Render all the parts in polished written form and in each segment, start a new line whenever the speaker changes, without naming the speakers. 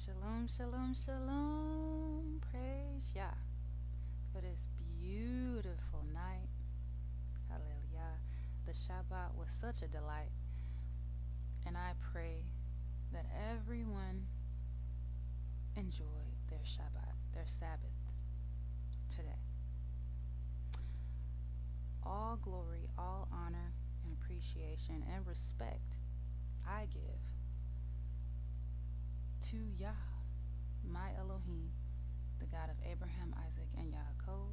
Shalom, shalom, shalom. Praise Yah for this beautiful night. Hallelujah. The Shabbat was such a delight. And I pray that everyone enjoyed their Shabbat, their Sabbath today. All glory, all honor, and appreciation and respect I give to Yah, my Elohim, the God of Abraham, Isaac, and Yaakov.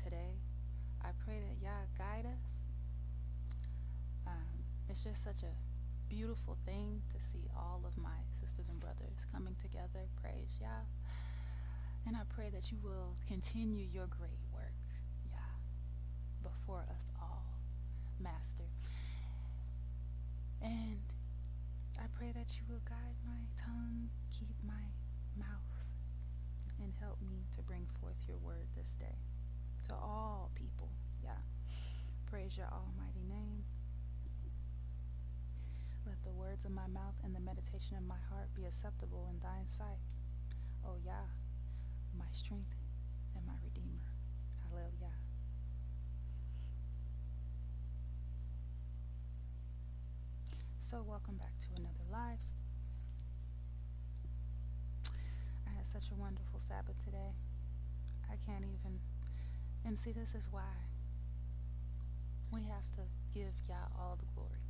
Today, I pray that Yah guide us. It's just such a beautiful thing to see all of my sisters and brothers coming together. Praise Yah. And I pray that you will continue your great work, Yah, before us all, Master. And I pray that you will guide my tongue, keep my mouth, and help me to bring forth your word this day to all people. Yeah. Praise your almighty name. Let the words of my mouth and the meditation of my heart be acceptable in thine sight. O Yah, my strength and my redeemer. Hallelujah. So welcome back to another live. I had such a wonderful Sabbath today. I can't even, and see, this is why we have to give Yah all the glory.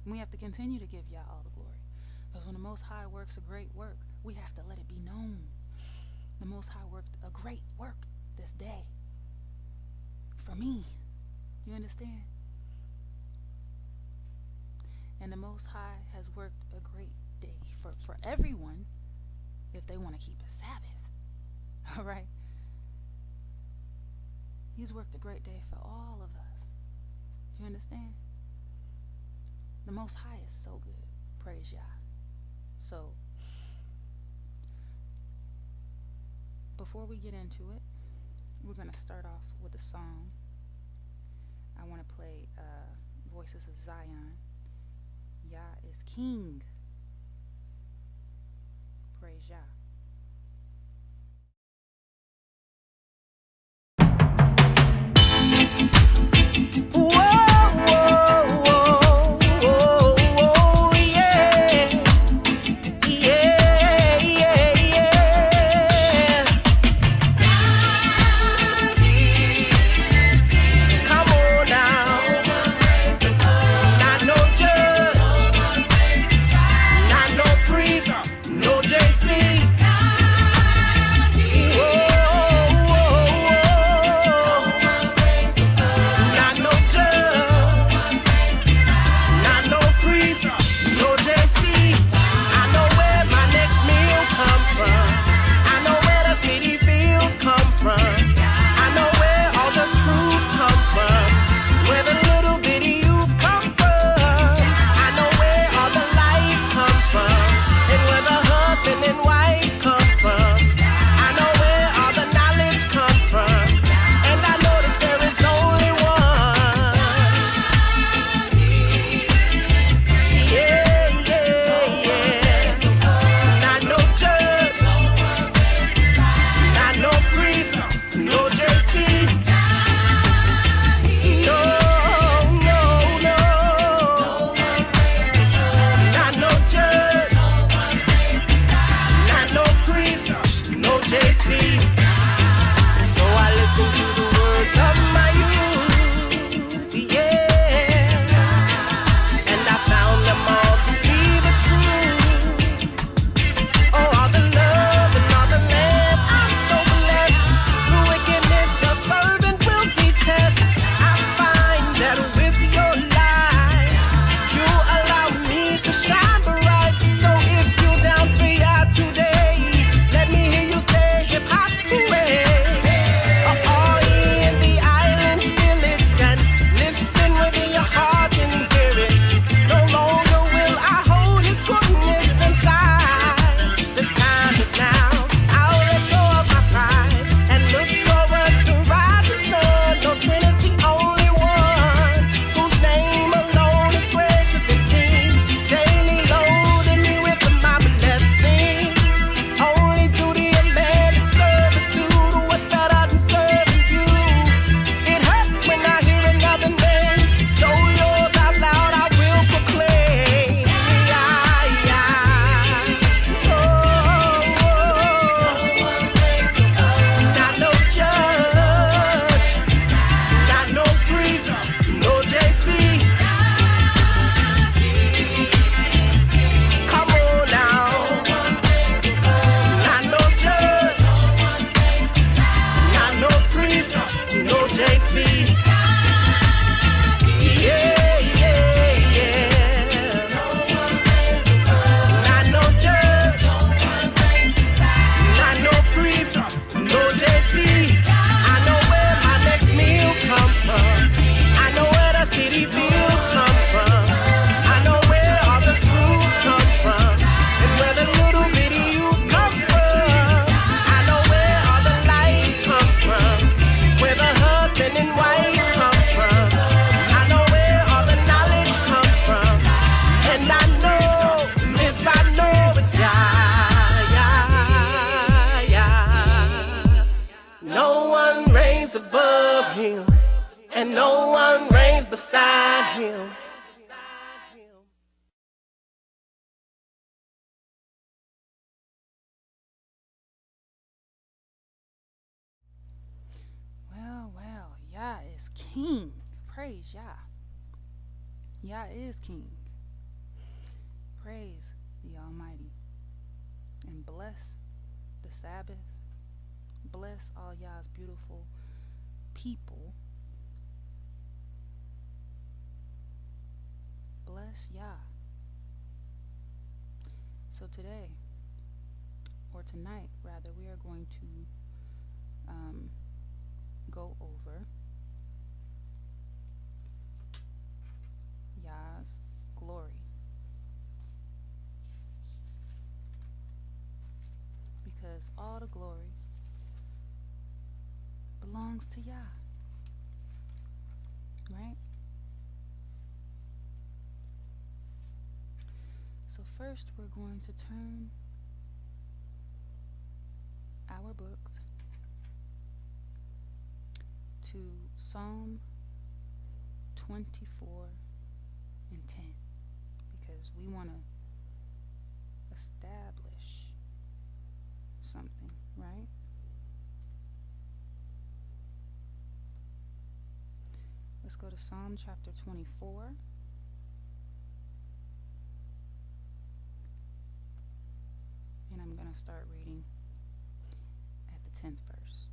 We have to continue to give Yah all the glory. Because when the Most High works a great work, we have to let it be known. The Most High worked a great work this day for me. You understand? And the Most High has worked a great day for everyone if they want to keep a Sabbath. All right? He's worked a great day for all of us. Do you understand? The Most High is so good. Praise Yah. So, before we get into it, we're going to start off with a song. I want to play Voices of Zion. Yah is King. Praise Yah.
No JC. him.
Well, Yah is king. Praise Yah. Yah is king. Praise the Almighty. And bless the Sabbath. Bless all Yah's beautiful people. Bless Yah. So today, or tonight rather, we are going to go over YAH's glory. Because all the glory belongs to Yah. Right? So first we're going to turn our books to Psalm 24 and 10 because we want to establish something, right? Let's go to Psalm chapter 24. And I'm going to start reading at the 10th verse.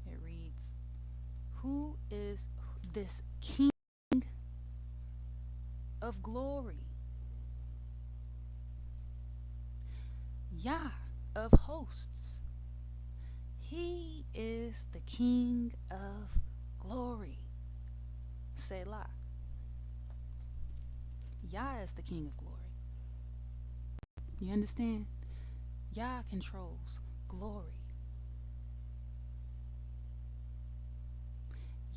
It reads, "Who is this King of glory? Yah of hosts. He is the King of glory." Selah. Yah is the King of glory. You understand? Yah controls glory.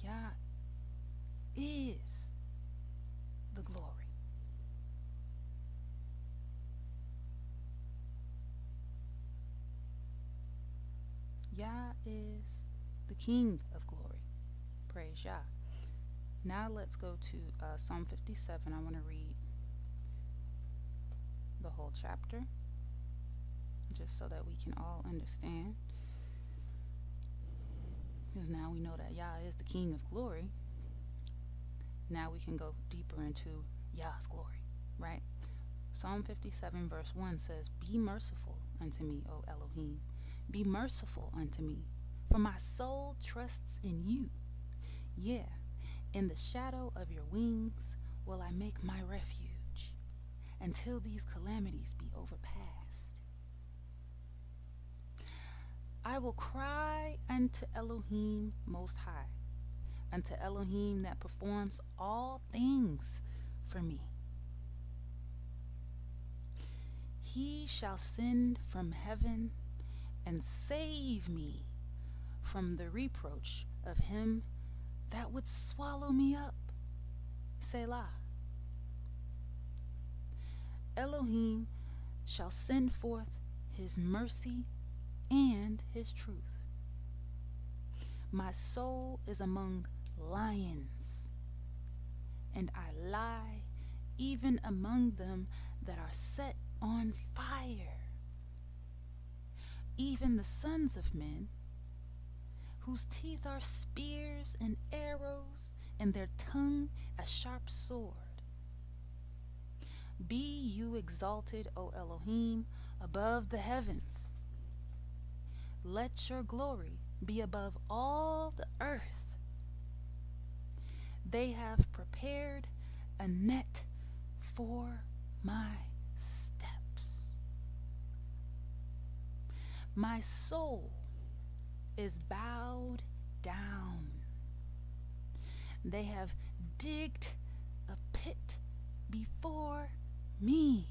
Yah is the glory. Yah is the King of glory. Praise Yah. Now let's go to Psalm 57. I want to read the whole chapter just so that we can all understand. Because now we know that Yah is the King of glory. Now we can go deeper into Yah's glory, right? Psalm 57 verse 1 says, "Be merciful unto me, O Elohim. Be merciful unto me, for my soul trusts in you. Yeah, in the shadow of your wings will I make my refuge, until these calamities be overpassed. I will cry unto Elohim Most High, unto Elohim that performs all things for me. He shall send from heaven and save me from the reproach of him that would swallow me up." Selah. Elohim shall send forth his mercy and his truth. My soul is among lions, and I lie even among them that are set on fire, even the sons of men, whose teeth are spears and arrows, and their tongue a sharp sword. Be you exalted, O Elohim, above the heavens. Let your glory be above all the earth. They have prepared a net for my steps. My soul is bowed down. They have digged a pit before me,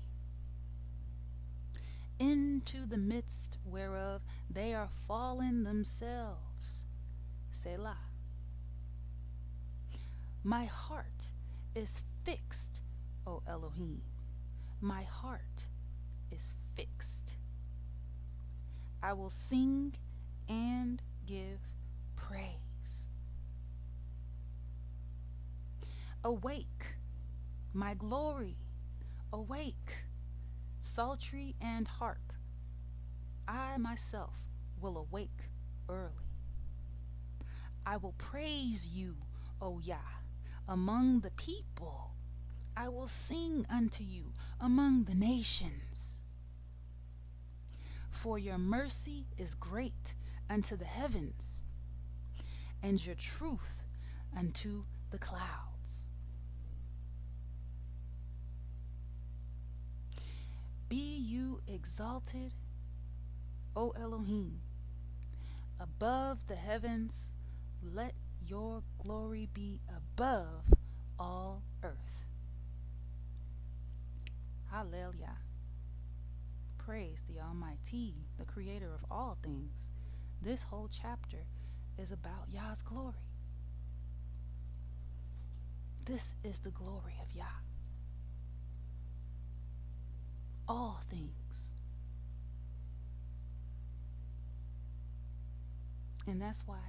into the midst whereof they are fallen themselves. Selah. My heart is fixed, O Elohim. My heart is fixed. I will sing and give praise. Awake, my glory, awake, psaltery and harp. I myself will awake early. I will praise you, O YAH, among the people. I will sing unto you among the nations. For your mercy is great unto the heavens, and your truth unto the clouds. Be you exalted, O Elohim, above the heavens. Let your glory be above all earth. Hallelujah. Praise the Almighty, the creator of all things. This whole chapter is about YAH's glory. This is the glory of YAH. All things. And that's why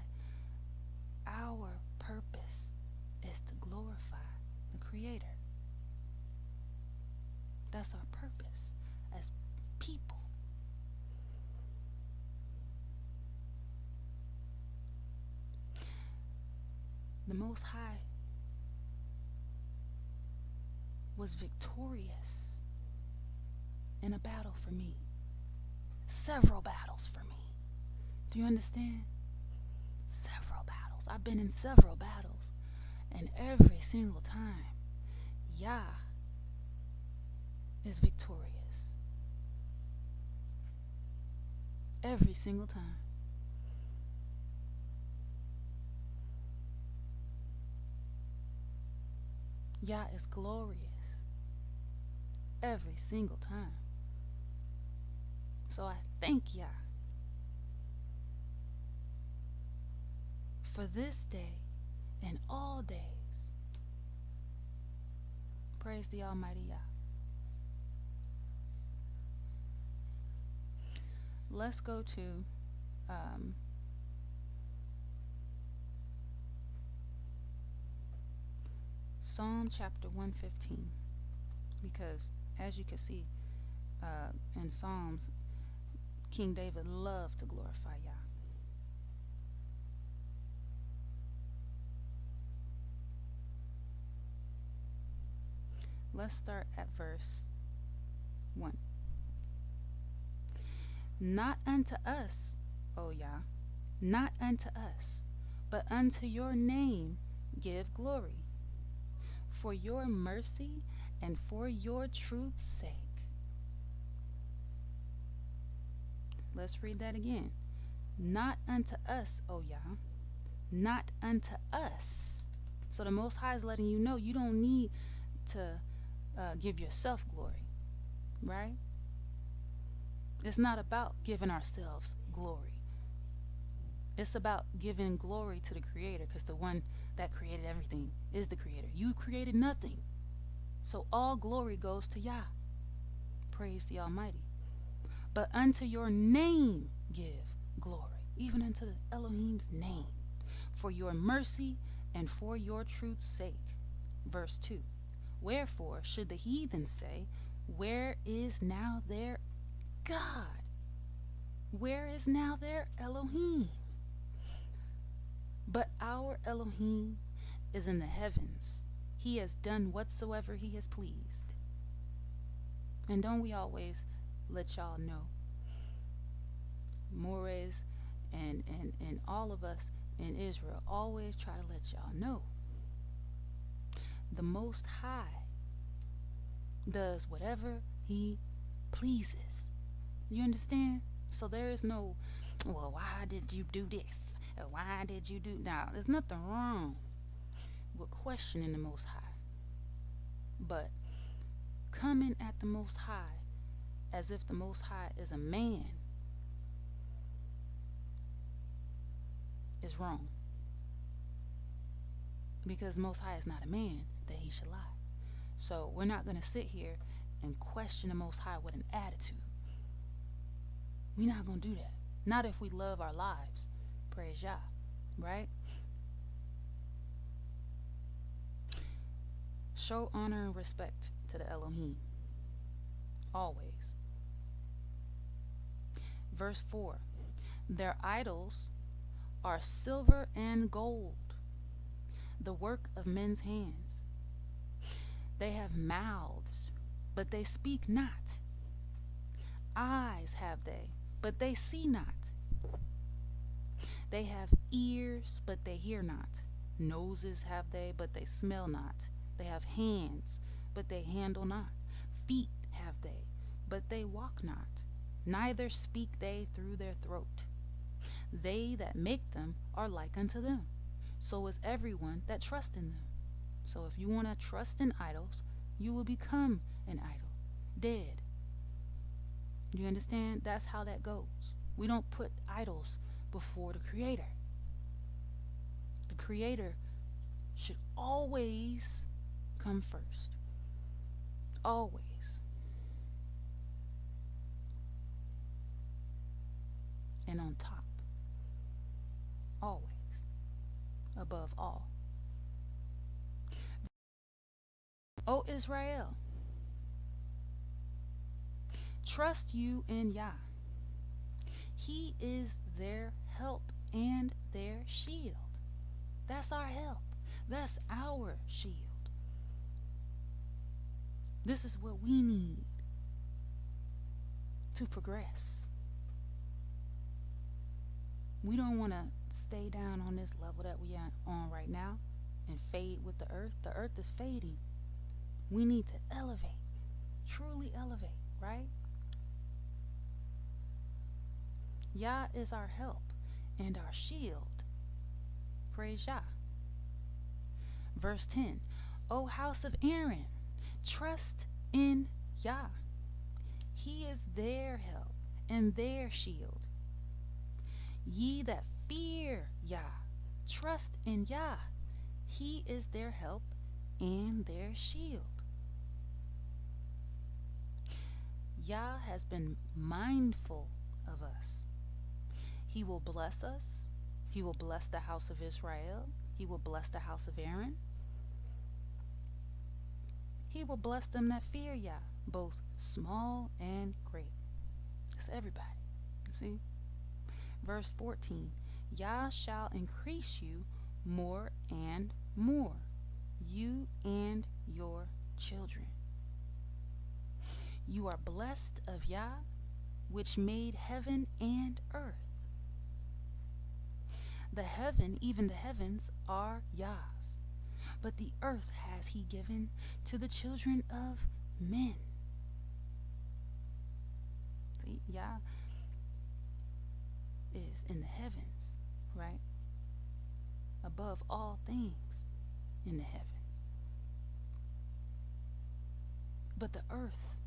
our purpose is to glorify the Creator. That's our purpose as people. The Most High was victorious in a battle for me. Several battles for me. Do you understand? Several battles. I've been in several battles, and every single time, YAH is victorious. Every single time. YAH is glorious. Every single time. So I thank YAH for this day and all days. Praise the Almighty YAH. Let's go to Psalm chapter 115, because as you can see in Psalms, King David loved to glorify YAH. Let's start at verse 1. Not unto us, O YAH, not unto us, but unto your name give glory, for your mercy and for your truth's sake. Let's read that again. Not unto us, O YAH, not unto us. So the Most High is letting you know you don't need to give yourself glory, right? It's not about giving ourselves glory. It's about giving glory to the Creator, because the one that created everything is the Creator. You created nothing. So all glory goes to YAH. Praise the Almighty. But unto your name give glory, even unto the Elohim's name, for your mercy and for your truth's sake. Verse 2. Wherefore should the heathen say, where is now their God? Where is now their Elohim? But our Elohim is in the heavens. He has done whatsoever he has pleased. And don't we always let y'all know? Mores and all of us in Israel always try to let y'all know. The Most High does whatever he pleases. You understand? So there is no, well, why did you do this? Why did you do? Now, there's nothing wrong with questioning the Most High. But coming at the Most High as if the Most High is a man is wrong. Because the Most High is not a man that he should lie. So we're not going to sit here and question the Most High with an attitude. We're not going to do that. Not if we love our lives. Praise YAH, right? Show honor and respect to the Elohim. Always. Verse 4. Their idols are silver and gold, the work of men's hands. They have mouths, but they speak not. Eyes have they, but they see not. They have ears, but they hear not. Noses have they, but they smell not. They have hands, but they handle not. Feet have they, but they walk not. Neither speak they through their throat. They that make them are like unto them. So is everyone that trusts in them. So if you want to trust in idols, you will become an idol, dead. You understand? That's how that goes. We don't put idols before the Creator. The Creator should always come first. Always. And on top. Always. Above all. O Israel, trust you in YAH. He is their help and their shield. That's our help. That's our shield. This is what we need to progress. We don't want to stay down on this level that we are on right now and fade with the earth. The earth is fading. We need to elevate, truly elevate, right? YAH is our help and our shield. Praise YAH. Verse 10. O house of Aaron, trust in YAH. He is their help and their shield. Ye that fear YAH, trust in YAH. He is their help and their shield. YAH has been mindful of us. He will bless us. He will bless the house of Israel. He will bless the house of Aaron. He will bless them that fear YAH, both small and great. It's everybody. You see? Verse 14. YAH shall increase you more and more, you and your children. You are blessed of YAH, which made heaven and earth. The heaven, even the heavens, are YAH's, but the earth has he given to the children of men. See, YAH is in the heavens, right? Above all things in the heavens. But the earth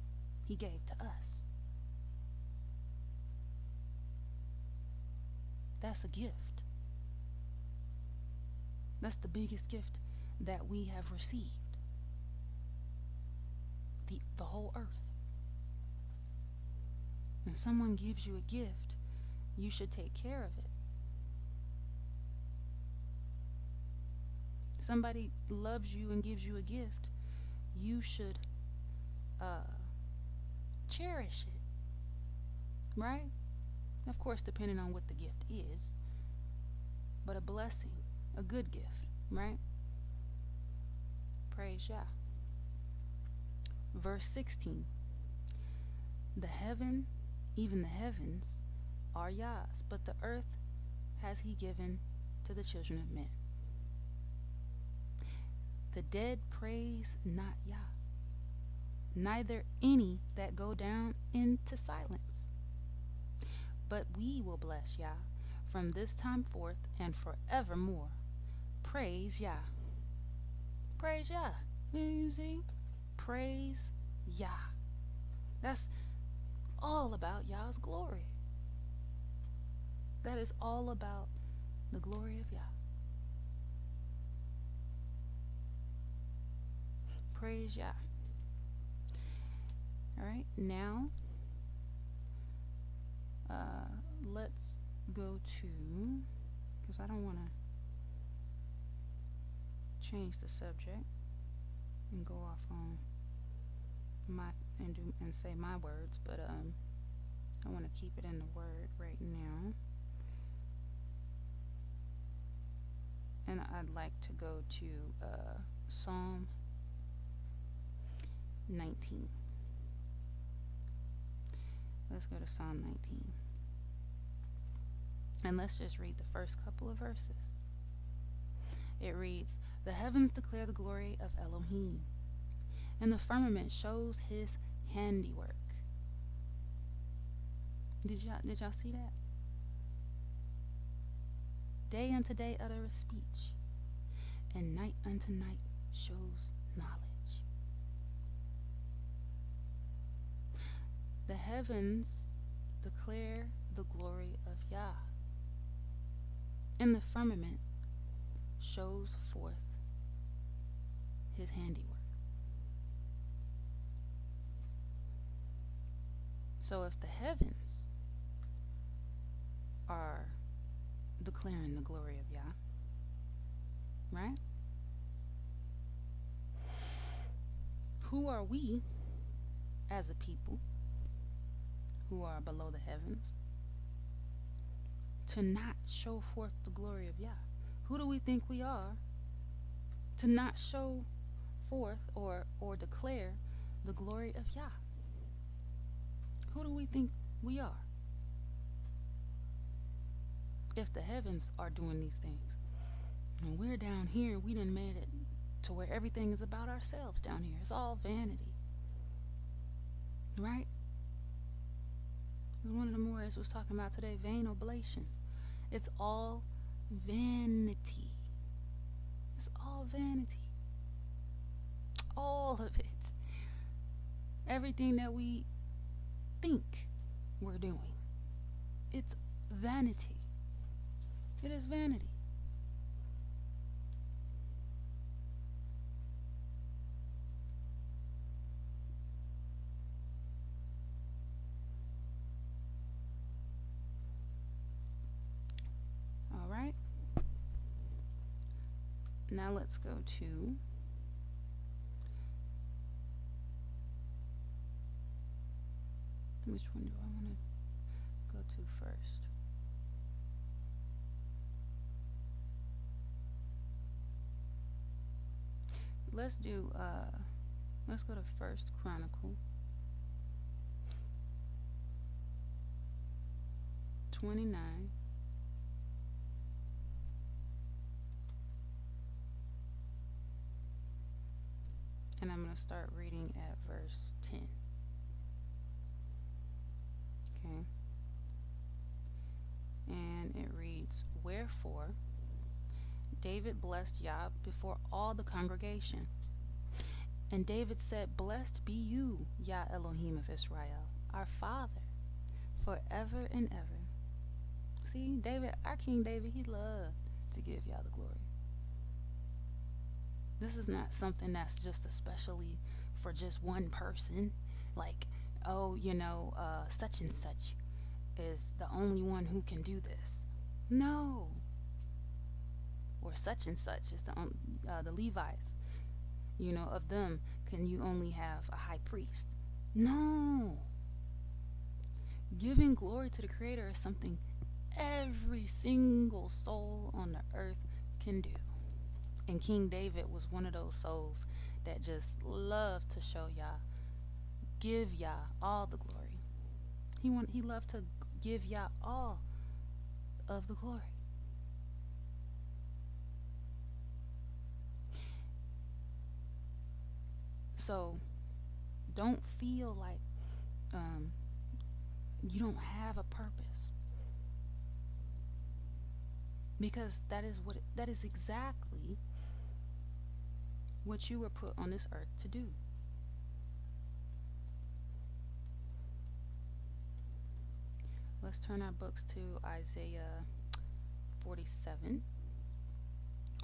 he gave to us. That's a gift. That's the biggest gift that we have received. The whole earth. When someone gives you a gift, you should take care of it. Somebody loves you and gives you a gift, you should cherish it, right? Of course, depending on what the gift is, but a blessing, a good gift, right? Praise YAH. Verse 16. The heaven, even the heavens, are YAH's, but the earth has he given to the children of men. The dead praise not YAH, neither any that go down into silence. But we will bless YAH from this time forth and forevermore. Praise YAH. Praise YAH. You see? Praise YAH. That's all about YAH's glory. That is all about the glory of YAH. Praise YAH. All right, now let's go to, because I don't want to change the subject. and go off on my and say my words, but I want to keep it in the word right now. And I'd like to go to Psalm 19. Let's go to Psalm 19. And let's just read the first couple of verses. It reads, "The heavens declare the glory of Elohim, and the firmament shows his handiwork." Did y'all see that? Day unto day uttereth speech, and night unto night shows knowledge. The heavens declare the glory of YAH, and the firmament shows forth his handiwork. So if the heavens are declaring the glory of YAH, right? Who are we as a people who are below the heavens to not show forth the glory of YAH? Who do we think we are to not show forth or declare the glory of YAH? Who do we think we are? If the heavens are doing these things, and we're down here, we done made it to where everything is about ourselves down here. It's all vanity. Right? One of the words was talking about today, vain oblations. It's all vanity. It's all vanity. All of it. Everything that we think we're doing, it's vanity. It is vanity. All right. Now let's go to which one do I want to go to first? Let's go to First Chronicle 29. And I'm going to start reading at verse 10. Okay. And it reads, "Wherefore David blessed Yah before all the congregation. And David said, Blessed be you, Yah Elohim of Israel, our Father, forever and ever." See, David, our King David, he loved to give Yah the glory. This is not something that's just especially for just one person. Like, oh, such and such is the only one who can do this. No. Or such and such is the Levites. Of them, can you only have a high priest? No. Giving glory to the Creator is something every single soul on the earth can do. And King David was one of those souls that just loved to show Yah, give Yah all the glory. He loved to give Yah all of the glory. So don't feel like you don't have a purpose, because that is exactly what you were put on this earth to do. Let's turn our books to Isaiah 47,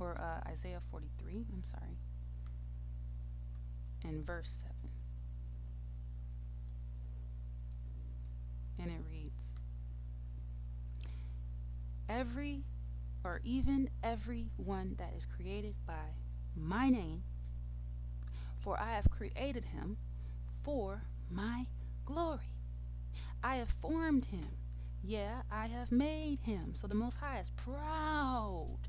or Isaiah 43, I'm sorry, and verse 7. And it reads, even every one that is created by my name, For I have created him for my glory. I have formed him. Yeah, I have made him. So the Most High is proud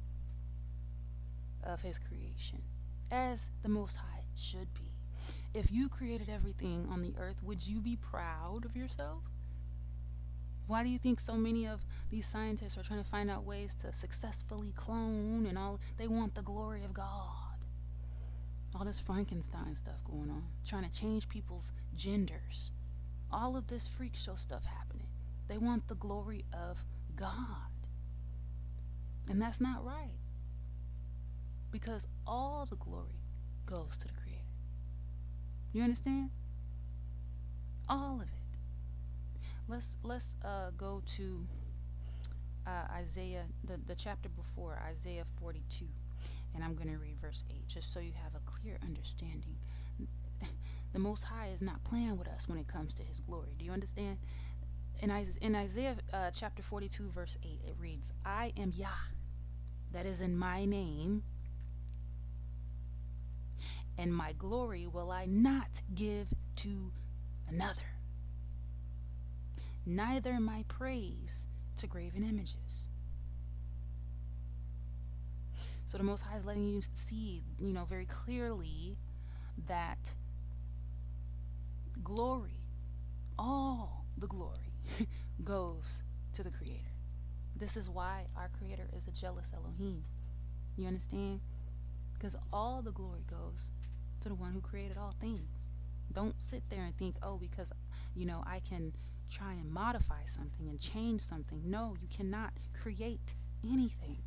of his creation, as the Most High should be. If you created everything on the earth, would you be proud of yourself? Why do you think so many of these scientists are trying to find out ways to successfully clone and all? They want the glory of God. All this Frankenstein stuff going on, trying to change people's genders. All of this freak show stuff happening. They want the glory of God. And that's not right. Because all the glory goes to the Creator. You understand? All of it. Let's go to Isaiah, the chapter before, Isaiah 42. And I'm going to read verse 8, just so you have a clear understanding. The Most High is not playing with us when it comes to his glory. Do you understand? In Isaiah chapter 42, verse 8, it reads, I am YAH, that is in my name, and my glory will I not give to another, neither my praise to graven images. So the Most High is letting you see, very clearly that glory, all the glory, goes to the Creator. This is why our Creator is a jealous Elohim. You understand? Because all the glory goes to the one who created all things. Don't sit there and think, oh, because, I can try and modify something and change something. No, you cannot create anything.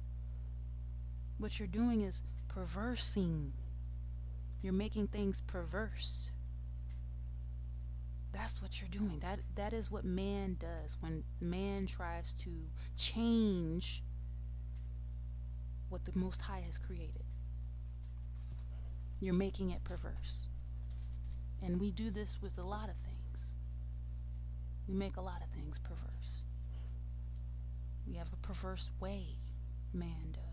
What you're doing is perversing. You're making things perverse. That's what you're doing. That is what man does when man tries to change what the Most High has created. You're making it perverse. And we do this with a lot of things. We make a lot of things perverse. We have a perverse way, man does.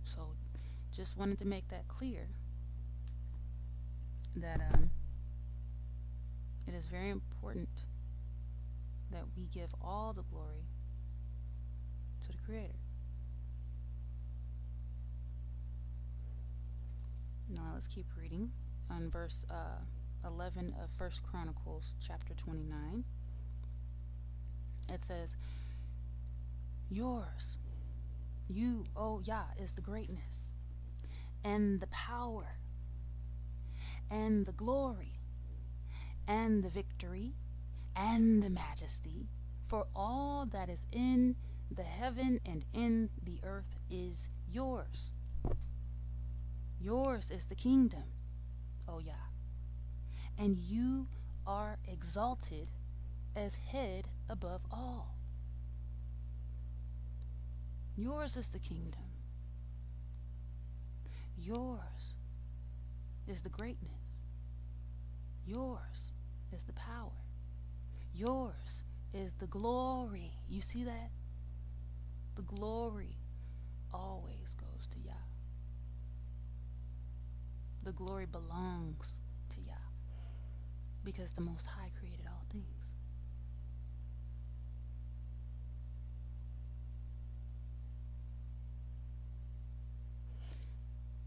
So just wanted to make that clear, that it is very important that we give all the glory to the Creator. Now let's keep reading on verse 11 of 1 Chronicles chapter 29. It says, yours, you, O Yah, is the greatness and the power and the glory and the victory and the majesty, for all that is in the heaven and in the earth is yours. Yours is the kingdom, O Yah, and you are exalted as head above all. Yours is the kingdom. Yours is the greatness. Yours is the power. Yours is the glory. You see that? The glory always goes to Yah. The glory belongs to Yah, because the Most High created all things.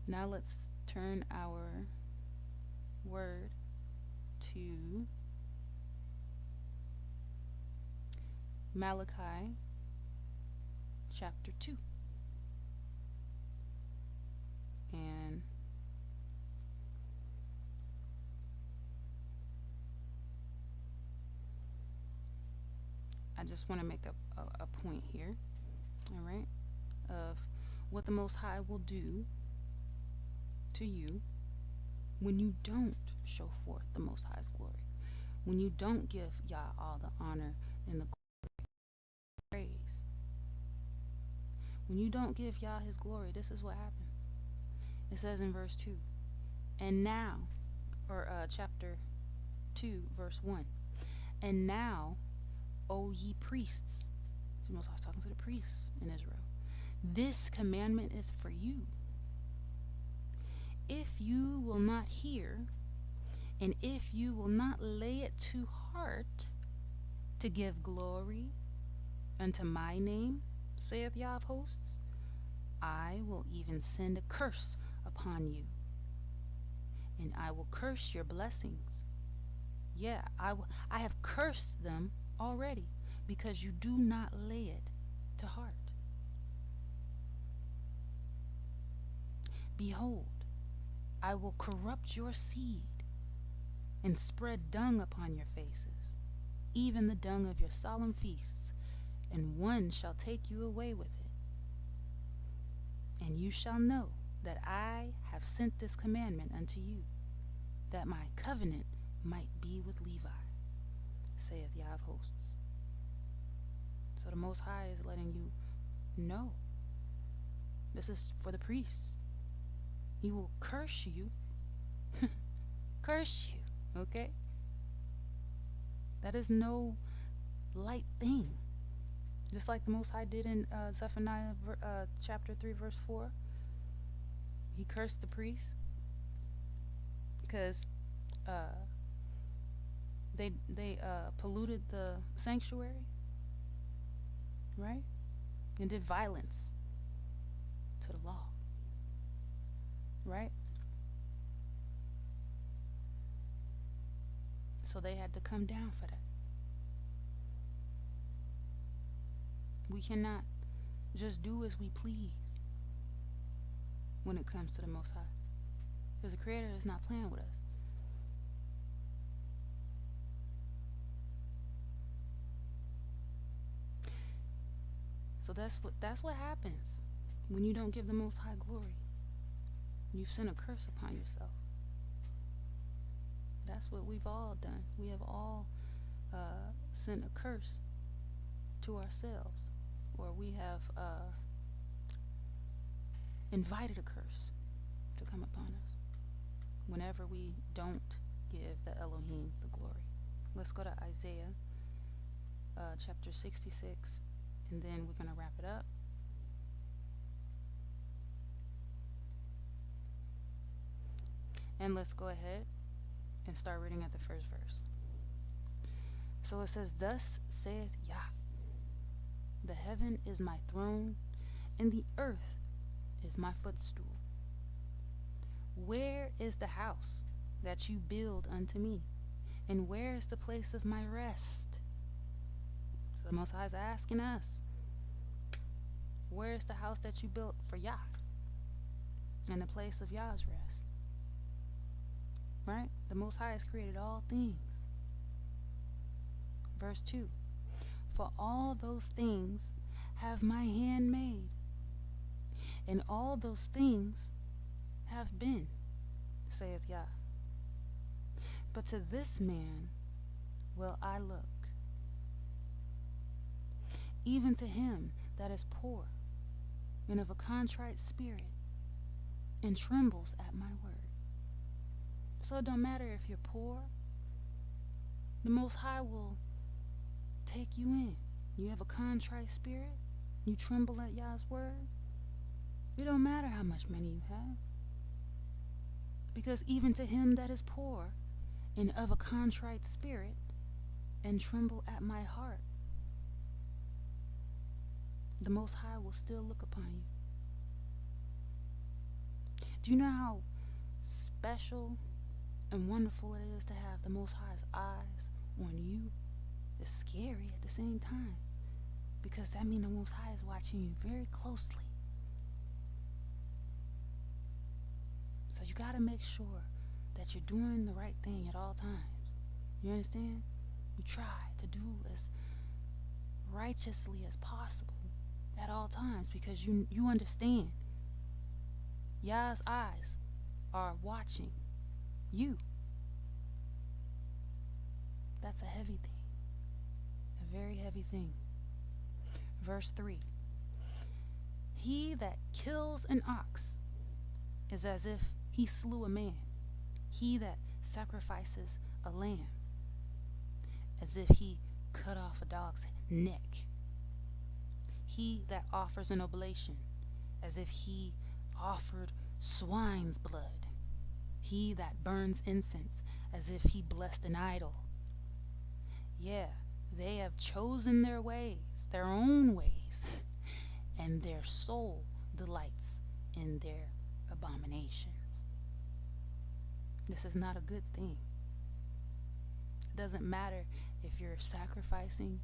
Now let's turn our word to Malachi chapter 2. And I just want to make a point here, all right, of what the Most High will do to you when you don't show forth the Most High's glory, when you don't give Yah all the honor and the praise, when you don't give Yah his glory. This is what happens. It says in verse 2, and now, or chapter 2, verse 1, and now, O ye priests, the Most High was talking to the priests in Israel, this commandment is for you. if you will not hear, and if you will not lay it to heart to give glory unto my name, saith YAH of hosts, I will even send a curse upon you, and I will curse your blessings. Yeah, I have cursed them already because you do not lay it to heart. Behold, I will corrupt your seed and spread dung upon your faces, even the dung of your solemn feasts, and one shall take you away with it. And you shall know that I have sent this commandment unto you, that my covenant might be with Levi, saith YAH of hosts. So the Most High is letting you know this is for the priests. He will curse you. Curse you, okay? That is no light thing. Just like the Most High did in Zephaniah chapter 3 verse 4. He cursed the priests because they polluted the sanctuary, right? And did violence to the law, right? So they had to come down for that. We cannot just do as we please when it comes to the Most High, because the Creator is not playing with us. So that's what happens when you don't give the Most High glory. You've sent a curse upon yourself. That's what we've all done. We have all sent a curse to ourselves, or we have invited a curse to come upon us whenever we don't give the Elohim the glory. Let's go to Isaiah chapter 66, and then we're going to wrap it up. And let's go ahead and start reading at the first verse. So it says, Thus saith YAH, the heaven is my throne, and the earth is my footstool. Where is the house that you build unto me? And where is the place of my rest? So the Most High is asking us, where is the house that you built for YAH? And the place of YAH's rest? Right? The Most High has created all things. Verse 2. For all those things have my hand made, and all those things have been, saith YAH. But to this man will I look, even to him that is poor and of a contrite spirit, and trembles at my word. So it don't matter if you're poor, the Most High will take you in. You have a contrite spirit, you tremble at YAH's word. It don't matter how much money you have, because even to him that is poor and of a contrite spirit, and tremble at my heart, the Most High will still look upon you. Do you know how special and wonderful it is to have the Most High's eyes on you? It's scary at the same time, because that means the Most High is watching you very closely. So you got to make sure that you're doing the right thing at all times. You understand? You try to do as righteously as possible at all times, because you understand YAH's eyes are watching you. That's a heavy thing, a very heavy thing. Verse 3. He that kills an ox is as if he slew a man. He that sacrifices a lamb, as if he cut off a dog's neck. He that offers an oblation, as if he offered swine's blood. He that burns incense as if he blessed an idol. Yeah, they have chosen their ways, their own ways, and their soul delights in their abominations. This is not a good thing. It doesn't matter if you're sacrificing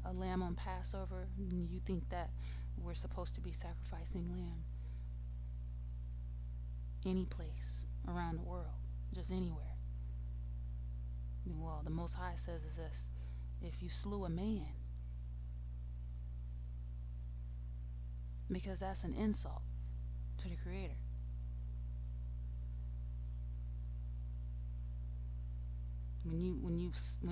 a lamb on Passover and you think that we're supposed to be sacrificing lamb any place around the world, just anywhere. Well, the Most High says is this: if you slew a man, because that's an insult to the Creator. When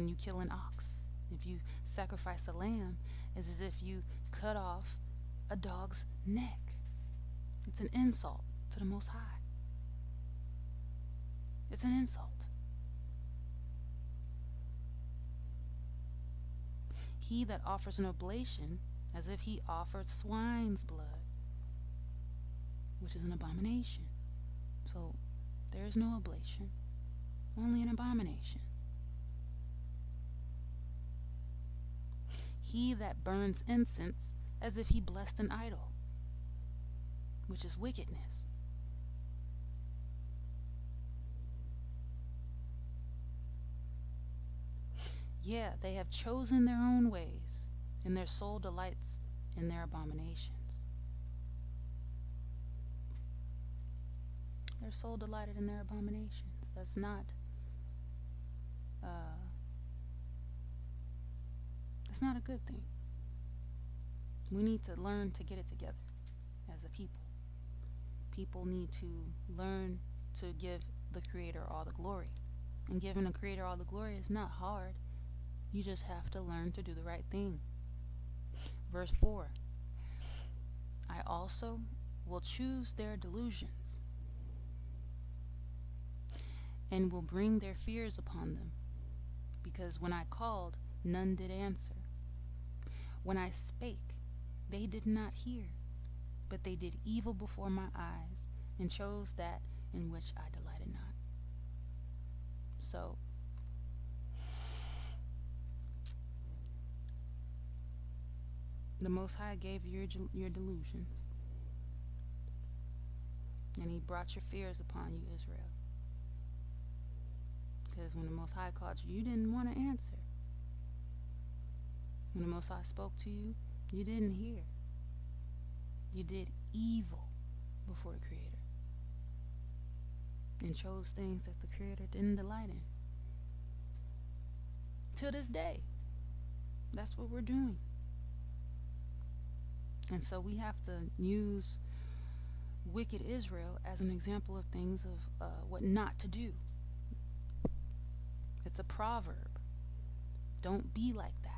you kill an ox, if you sacrifice a lamb, it's as if you cut off a dog's neck. It's an insult to the Most High. It's an insult. He that offers an oblation as if he offered swine's blood, which is an abomination. So there is no oblation, only an abomination. He that burns incense as if he blessed an idol, which is wickedness. Yeah, they have chosen their own ways, and their soul delights in their abominations. Their soul delighted in their abominations. That's not a good thing. We need to learn to get it together as a people. People need to learn to give the Creator all the glory. And giving the Creator all the glory is not hard. You just have to learn to do the right thing. Verse 4. I also will choose their delusions and will bring their fears upon them, because when I called, none did answer. When I spake, they did not hear, but they did evil before my eyes, and chose that in which I delighted not. So, the Most High gave you your delusions, and He brought your fears upon you, Israel. Because when the Most High called you, you didn't want to answer. When the Most High spoke to you, you didn't hear. You did evil before the Creator and chose things that the Creator didn't delight in. Till this day, that's what we're doing. And so we have to use wicked Israel as an example of things of what not to do. It's a proverb. Don't be like that.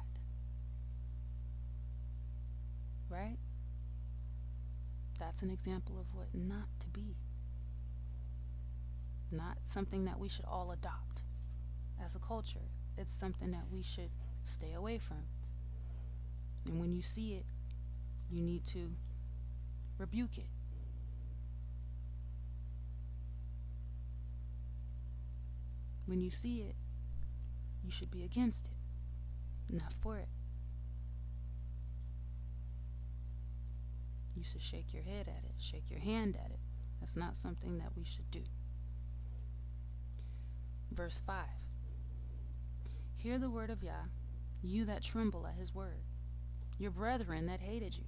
Right? That's an example of what not to be. Not something that we should all adopt as a culture. It's something that we should stay away from. And when you see it, you need to rebuke it. When you see it, you should be against it, not for it. You should shake your head at it, shake your hand at it. That's not something that we should do. Verse 5. Hear the word of YAH, you that tremble at his word, your brethren that hated you,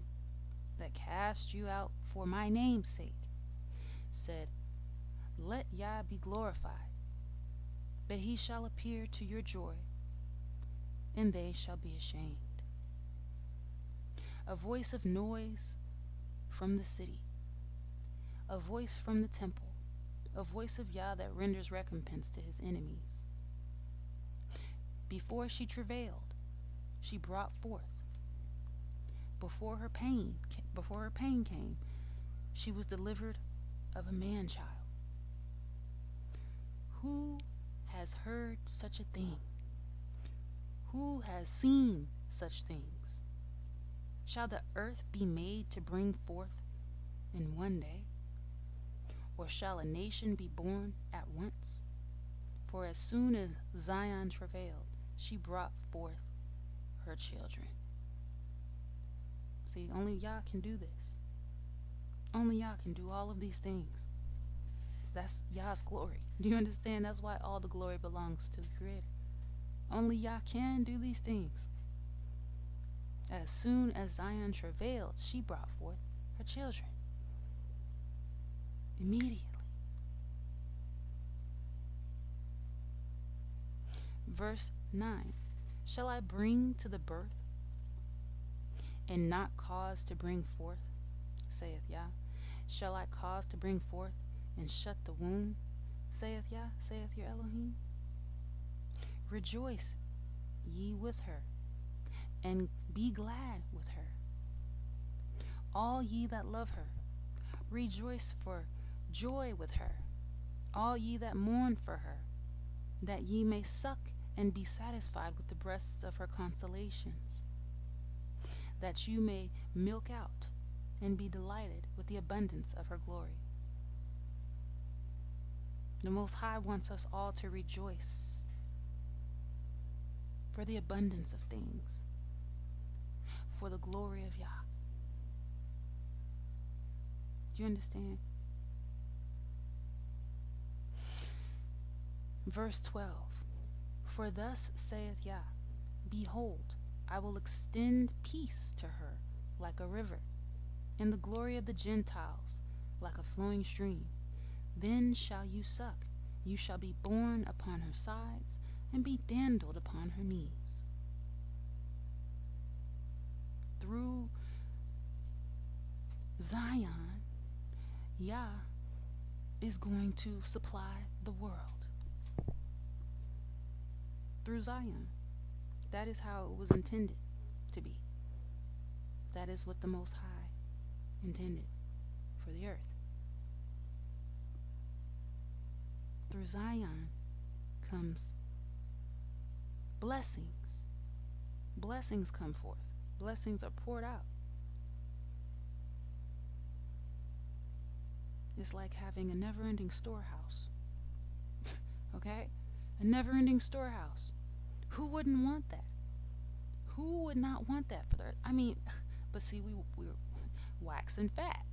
that cast you out for my name's sake, said, let YAH be glorified, but he shall appear to your joy, and they shall be ashamed. A voice of noise from the city, a voice from the temple, a voice of YAH that renders recompense to his enemies. Before she travailed, she brought forth. Before her pain came, she was delivered of a man-child. Who has heard such a thing? Who has seen such things? Shall the earth be made to bring forth in one day? or shall a nation be born at once? For as soon as Zion travailed, she brought forth her children. See, only Yah can do this. Only Yah can do all of these things. That's Yah's glory. Do you understand? That's why all the glory belongs to the Creator. Only Yah can do these things. As soon as Zion travailed, she brought forth her children. Immediately. Verse 9. Shall I bring to the birth and not cause to bring forth, saith Yah? Shall I cause to bring forth and shut the womb, saith Yah, saith your Elohim? Rejoice ye with her, and be glad with her. All ye that love her, rejoice for joy with her. All ye that mourn for her, that ye may suck and be satisfied with the breasts of her consolations, that you may milk out and be delighted with the abundance of her glory. The Most High wants us all to rejoice for the abundance of things, for the glory of Yah. Do you understand? Verse 12. For thus saith Yah, behold, I will extend peace to her like a river, and the glory of the Gentiles like a flowing stream. Then shall you suck, you shall be borne upon her sides, and be dandled upon her knees. Through Zion, Yah is going to supply the world. Through Zion. That is how it was intended to be. That is what the Most High intended for the earth. Through Zion comes blessings. Blessings come forth. Blessings are poured out. It's like having a never-ending storehouse. Okay? A never-ending storehouse. Who wouldn't want that? Who would not want that for their... I mean, but see, we're waxing fat.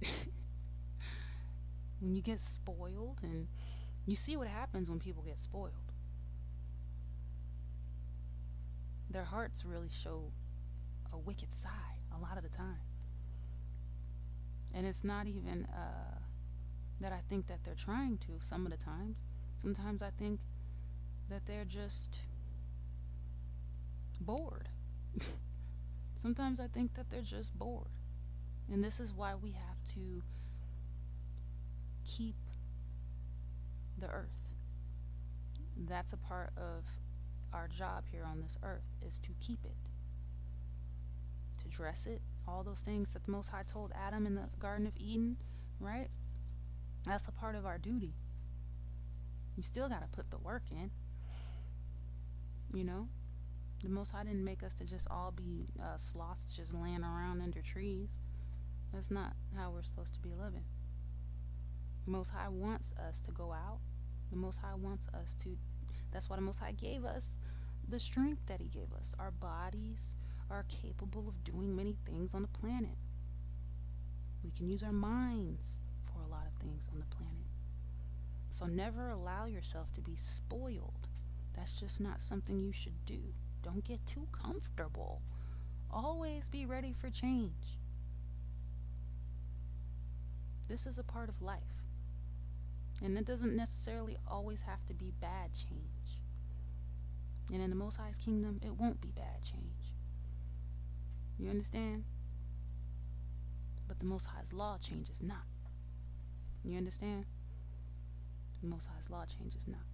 When you get spoiled, and you see what happens when people get spoiled. Their hearts really show a wicked side a lot of the time. And it's not even that I think that they're trying to some of the times. Sometimes I think that they're just bored. Sometimes I think that they're just bored. And this is why we have to keep the earth. That's a part of our job here on this earth, is to keep it, to dress it, all those things that the Most High told Adam in the Garden of Eden, right? That's a part of our duty. You still got to put the work in, you know? The Most High didn't make us to just all be sloths just laying around under trees. That's not how we're supposed to be living. The Most High wants us to go out. The Most High wants us to... That's why the Most High gave us the strength that He gave us. Our bodies are capable of doing many things on the planet. We can use our minds for a lot of things on the planet. So never allow yourself to be spoiled. That's just not something you should do. Don't get too comfortable. Always be ready for change. This is a part of life. And it doesn't necessarily always have to be bad change. And in the Most High's kingdom, it won't be bad change. You understand? But the Most High's law changes not. You understand? The Most High's law changes not.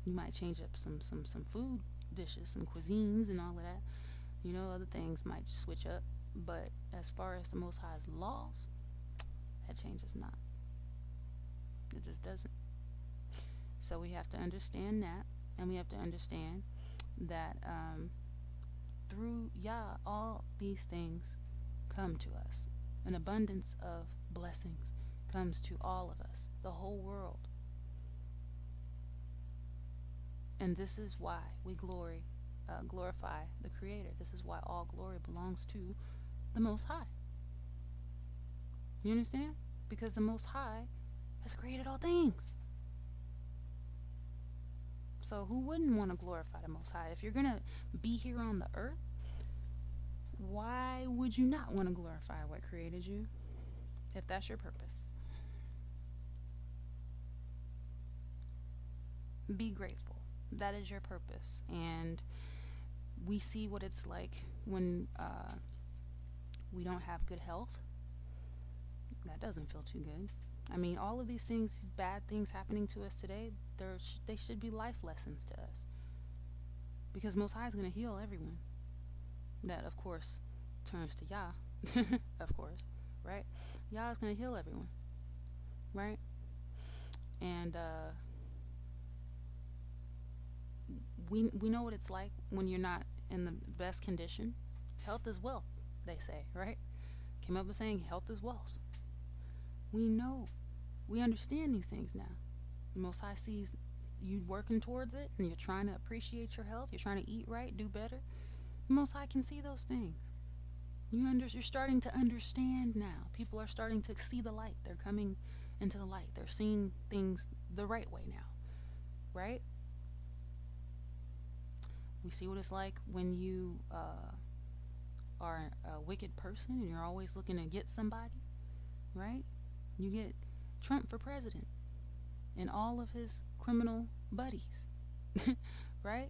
You might change up some food dishes, some cuisines and all of that. You know, other things might switch up. But as far as the Most High's laws, that changes not. It just doesn't. So we have to understand that. And we have to understand that through Yah, all these things come to us. An abundance of blessings comes to all of us, the whole world. And this is why we glorify the Creator. This is why all glory belongs to the Most High. You understand? Because the Most High has created all things. So who wouldn't want to glorify the Most High? If you're going to be here on the earth, why would you not want to glorify what created you, if that's your purpose? Be grateful. That is your purpose. And we see what it's like when we don't have good health. That doesn't feel too good. I mean, all of these things, bad things happening to us today, they should be life lessons to us. Because Most High is going to heal everyone. That, of course, turns to YAH. Of course, right? YAH is going to heal everyone. Right? And we know what it's like when you're not in the best condition. Health is wealth, they say, right? Came up with saying health is wealth. We know. We understand these things now. The Most High sees you working towards it, and you're trying to appreciate your health. You're trying to eat right, do better. The Most High can see those things. You're starting to understand now. People are starting to see the light. They're coming into the light. They're seeing things the right way now, right? We see what it's like when you are a wicked person and you're always looking to get somebody, right? You get Trump for president and all of his criminal buddies, right?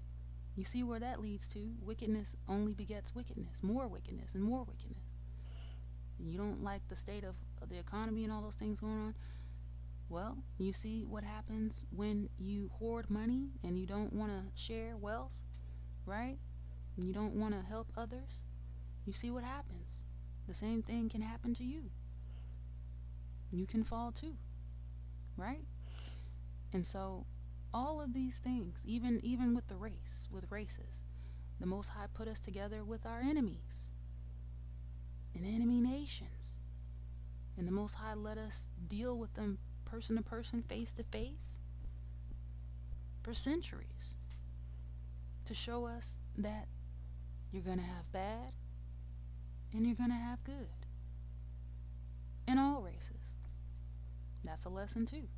You see where that leads to. Wickedness only begets wickedness, and more wickedness. And you don't like the state of the economy and all those things going on? Well, you see what happens when you hoard money and you don't want to share wealth, right? And you don't want to help others. You see what happens. The same thing can happen to you. You can fall too, right? And so all of these things, even with races, the Most High put us together with our enemies and enemy nations. And the Most High let us deal with them person to person, face to face for centuries to show us that you're going to have bad and you're going to have good in all races. That's a lesson too.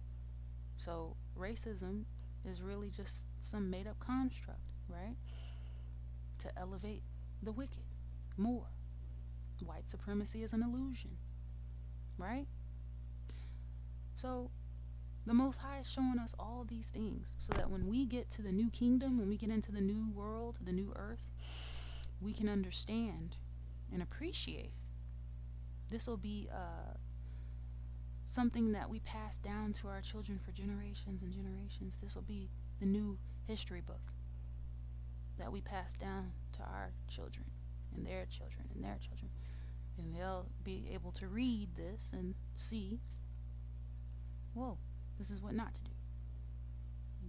So racism is really just some made up construct, right? To elevate the wicked more. White supremacy is an illusion, right? So the Most High is showing us all these things so that when we get to the new kingdom, when we get into the new world, the new earth, we can understand and appreciate. This will be something that we pass down to our children for generations and generations. This will be the new history book that we pass down to our children and their children and their children. And they'll be able to read this and see, whoa, this is what not to do.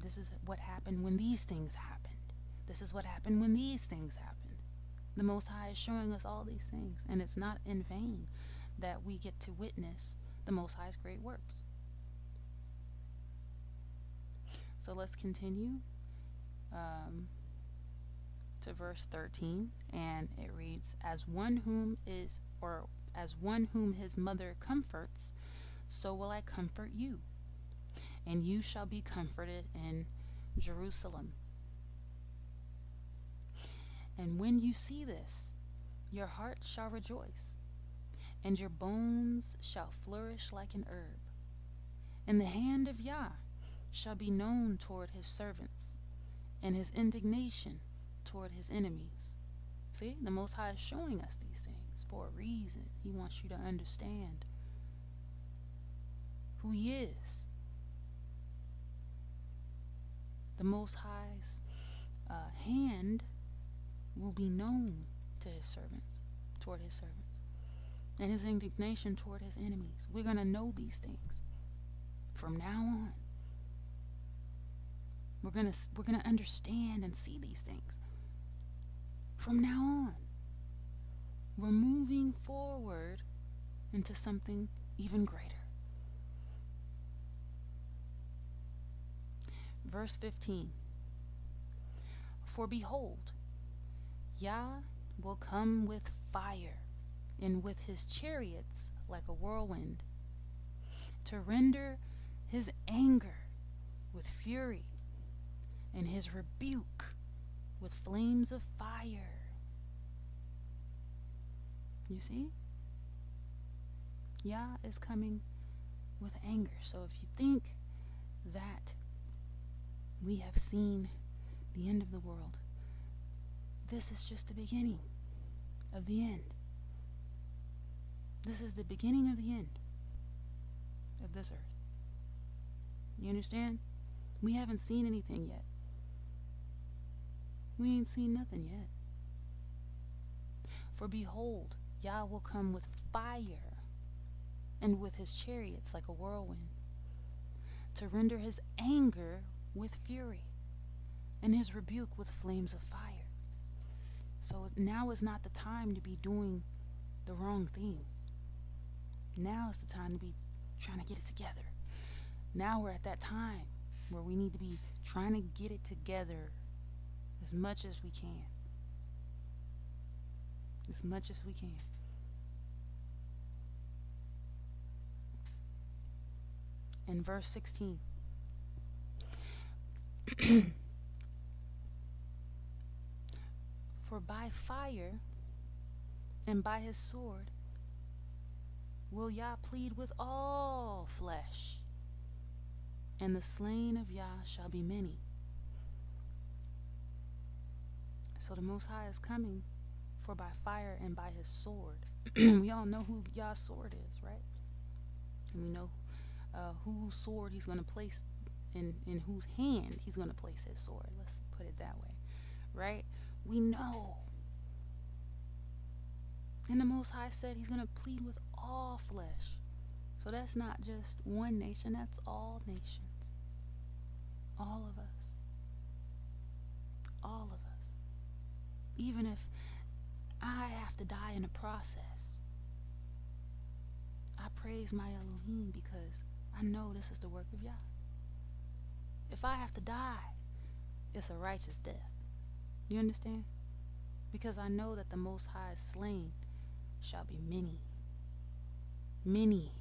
This is what happened when these things happened. This is what happened when these things happened. The Most High is showing us all these things, and it's not in vain that we get to witness the Most High's great works. So let's continue to verse 13, and it reads, as one whom his mother comforts, so will I comfort you, and you shall be comforted in Jerusalem. And when you see this, your heart shall rejoice, and your bones shall flourish like an herb. And the hand of YAH shall be known toward his servants, and his indignation toward his enemies. See, the Most High is showing us these things for a reason. He wants you to understand who he is. The Most High's hand will be known to his servants, toward his servants, and his indignation toward his enemies. We're going to know these things from now on. We're going to understand and see these things from now on. We're moving forward into something even greater. Verse 15. For behold, Yah will come with fire, and with his chariots like a whirlwind, to render his anger with fury, and his rebuke with flames of fire. You see? Yah is coming with anger. So if you think that we have seen the end of the world, this is just the beginning of the end. This is the beginning of the end of this earth. You understand? We haven't seen anything yet. We ain't seen nothing yet. For behold, Yah will come with fire, and with his chariots like a whirlwind, to render his anger with fury, and his rebuke with flames of fire. So now is not the time to be doing the wrong thing. Now is the time to be trying to get it together. Now we're at that time where we need to be trying to get it together as much as we can. As much as we can. In verse 16. For by fire and by his sword will Yah plead with all flesh, and the slain of Yah shall be many. So the Most High is coming for by fire and by his sword. We all know who Yah's sword is, right? And we know whose sword he's going to place in whose hand he's going to place his sword. Let's put it that way, right? We know. And the Most High said he's going to plead with all flesh. So that's not just one nation, that's all nations. All of us. All of us. Even if I have to die in the process, I praise my Elohim because I know this is the work of Yah. If I have to die, it's a righteous death. You understand? Because I know that the Most High slain shall be many. Many.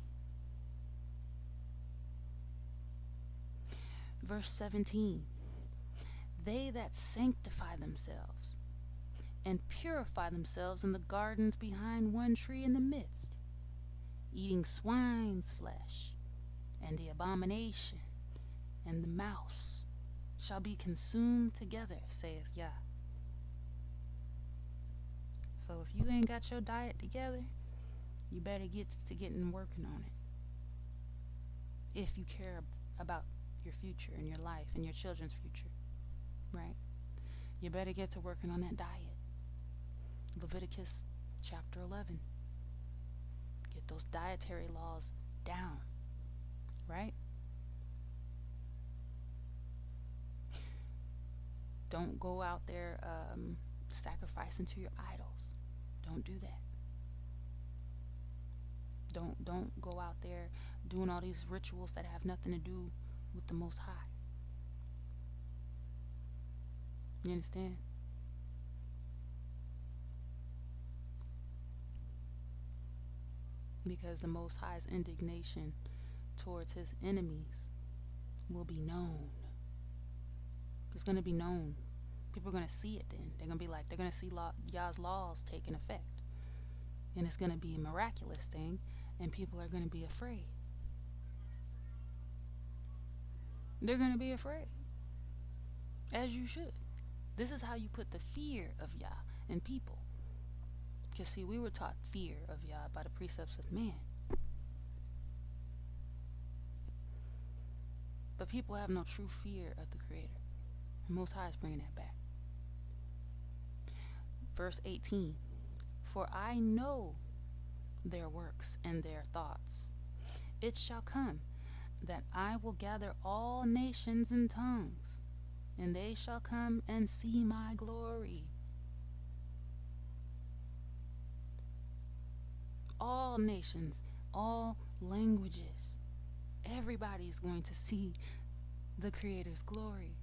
Verse 17. They that sanctify themselves and purify themselves in the gardens behind one tree in the midst, eating swine's flesh, and the abomination, and the mouse, shall be consumed together, saith Yah. So if you ain't got your diet together, you better get to getting working on it. If you care about your future and your life and your children's future, right? You better get to working on that diet. Leviticus chapter 11. Get those dietary laws down, right? Don't go out there sacrificing to your idols. Don't do that. Don't go out there doing all these rituals that have nothing to do with the Most High. You understand? Because the Most High's indignation towards his enemies will be known. It's going to be known. People are going to see it then. They're going to see Yah's laws taking effect. And it's going to be a miraculous thing, and people are going to be afraid. They're going to be afraid. As you should. This is how you put the fear of Yah in people. Because see, we were taught fear of Yah by the precepts of man. But people have no true fear of the Creator. The Most High is bringing that back. Verse 18. For I know their works and their thoughts. It shall come that I will gather all nations and tongues, and they shall come and see my glory. All nations, all languages, everybody's going to see the Creator's glory.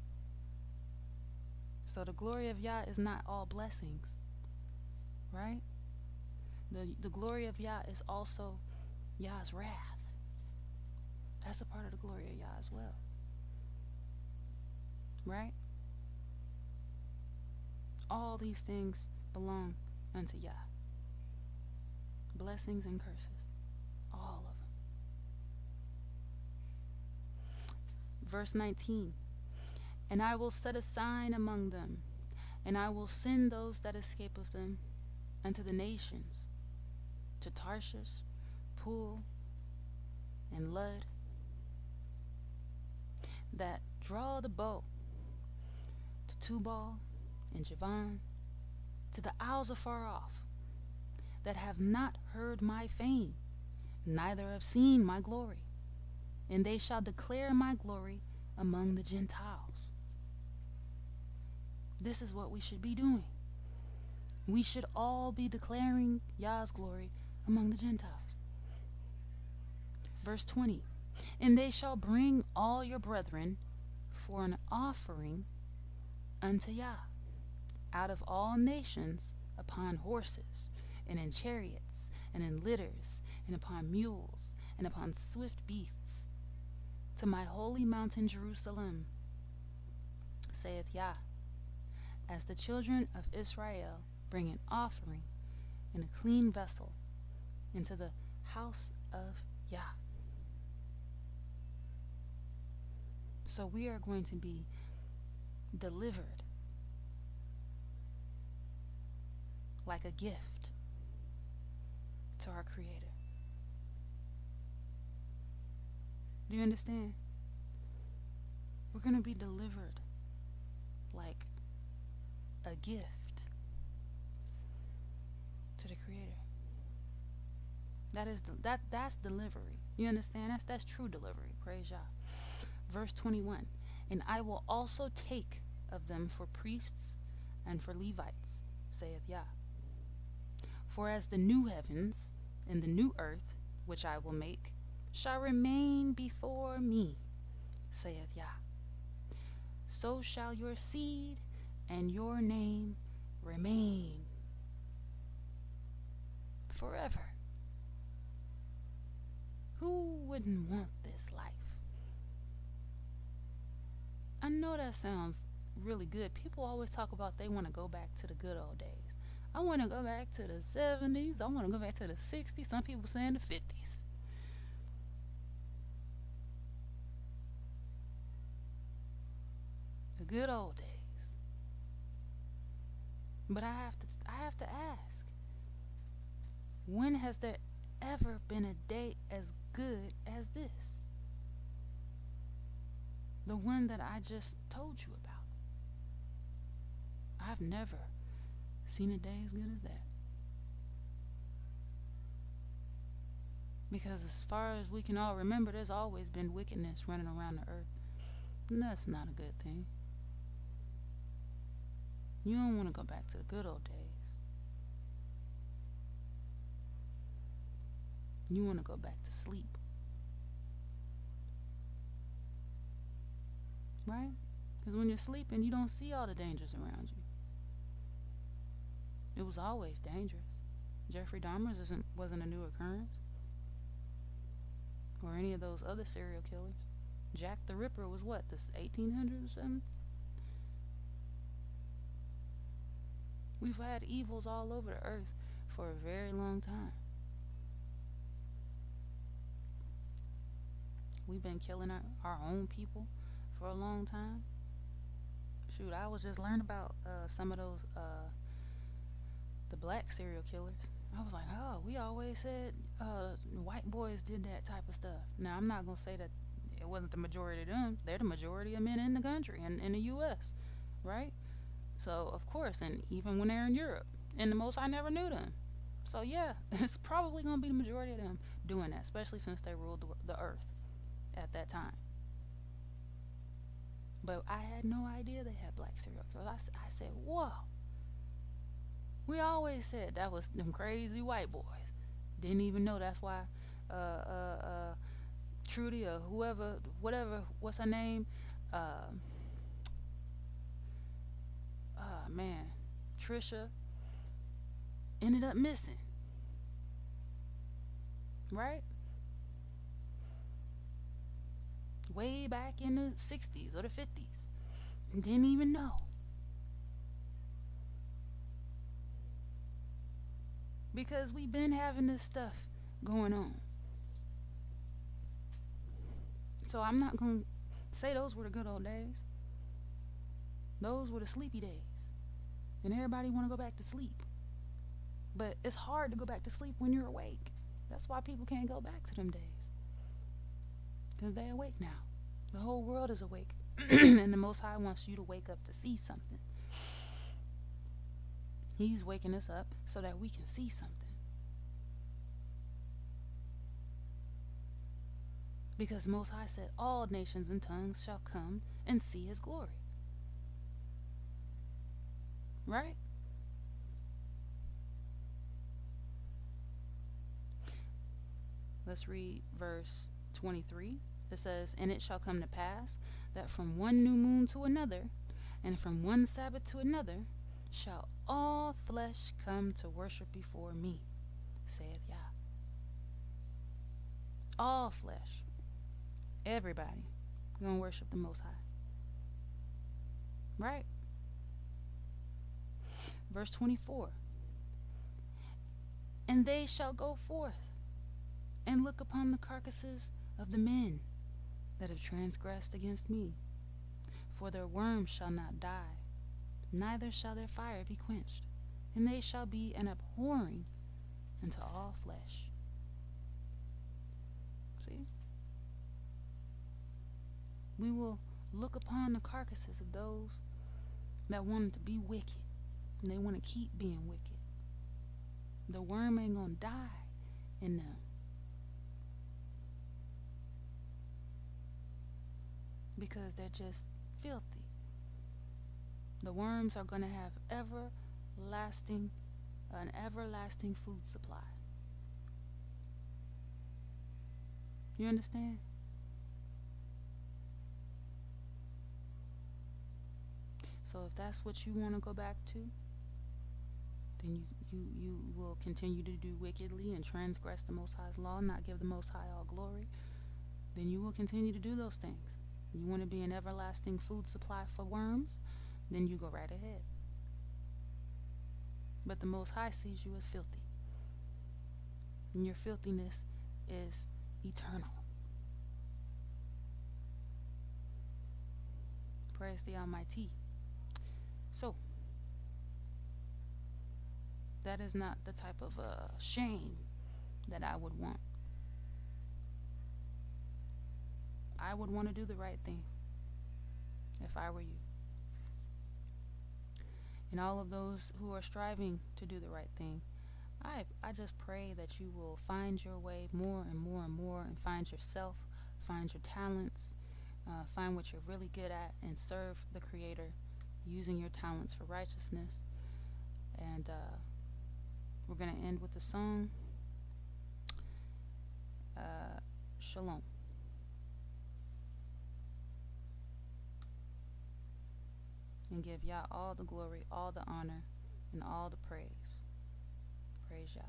So the glory of Yah is not all blessings, right? The glory of Yah is also Yah's wrath. That's a part of the glory of Yah as well, right? All these things belong unto Yah. Blessings and curses, all of them. Verse 19, and I will set a sign among them, and I will send those that escape of them unto the nations, to Tarshish, Pool, and Lud, that draw the bow, to Tubal and Javan, to the isles afar off, that have not heard my fame, neither have seen my glory, and they shall declare my glory among the Gentiles. This is what we should be doing. We should all be declaring Yah's glory among the Gentiles. Verse 20, and they shall bring all your brethren for an offering unto Yah out of all nations, upon horses, and in chariots, and in litters, and upon mules, and upon swift beasts, to my holy mountain Jerusalem, saith Yah, as the children of Israel bring an offering in a clean vessel into the house of Yah. So we are going to be delivered like a gift to our Creator. Do you understand? We're going to be delivered like a gift to the Creator. That's delivery. You understand? That's true delivery. Praise Yah. Verse 21, and I will also take of them for priests and for Levites, saith Yah. For as the new heavens and the new earth, which I will make, shall remain before me, saith Yah, so shall your seed and your name remain forever. Who wouldn't want this life? I know that sounds really good. People always talk about they want to go back to the good old days. I want to go back to the 70s. I want to go back to the 60s. Some people saying the 50s. The good old days. But I have to ask, when has there ever been a day as good as this? The one that I just told you about. I've never seen a day as good as that. Because as far as we can all remember, there's always been wickedness running around the earth. And that's not a good thing. You don't want to go back to the good old days. You want to go back to sleep. Right? Because when you're sleeping, you don't see all the dangers around you. It was always dangerous. Jeffrey Dahmer's wasn't a new occurrence. Or any of those other serial killers. Jack the Ripper was what, this 1800s or something? We've had evils all over the earth for a very long time. We've been killing our own people for a long time. Shoot, I was just learning about some of those the black serial killers. I was like, oh, we always said white boys did that type of stuff. Now, I'm not going to say that it wasn't the majority of them. They're the majority of men in the country and in the U.S., right? So, of course, and even when they're in Europe, and the most I never knew them. So, yeah, it's probably going to be the majority of them doing that, especially since they ruled the earth at that time. But I had no idea they had black serial killers. I said, whoa. We always said that was them crazy white boys. Didn't even know that's why Trudy or whatever, what's her name, uh, man, Trisha ended up missing, right? Way back in the 60s or the 50s. Didn't even know. Because we've been having this stuff going on. So I'm not going to say those were the good old days. Those were the sleepy days. And everybody want to go back to sleep. But it's hard to go back to sleep when you're awake. That's why people can't go back to them days. Because they're awake now. The whole world is awake. And the Most High wants you to wake up to see something. He's waking us up so that we can see something. Because the Most High said, all nations and tongues shall come and see his glory. Right? Let's read verse 23. It says, and it shall come to pass that from one new moon to another, and from one Sabbath to another, shall all flesh come to worship before me, saith Yah. All flesh. Everybody gonna worship the Most High. Right? Verse 24. And they shall go forth and look upon the carcasses of the men that have transgressed against me. For their worms shall not die, neither shall their fire be quenched, and they shall be an abhorring unto all flesh. See? We will look upon the carcasses of those that wanted to be wicked, and they want to keep being wicked. The worm ain't gonna die in them. Because they're just filthy. The worms are going to have an everlasting food supply. You understand? So if that's what you want to go back to, then you will continue to do wickedly and transgress the Most High's law, not give the Most High all glory. Then you will continue to do those things. You want to be an everlasting food supply for worms? Then you go right ahead. But the Most High sees you as filthy. And your filthiness is eternal. Praise the Almighty. So, that is not the type of shame that I would want. I would want to do the right thing if I were you. And all of those who are striving to do the right thing, I just pray that you will find your way more and more and more, and find yourself, find your talents, find what you're really good at, and serve the Creator using your talents for righteousness. And we're going to end with the song, Shalom. And give Yah all the glory, all the honor, and all the praise. Praise Yah.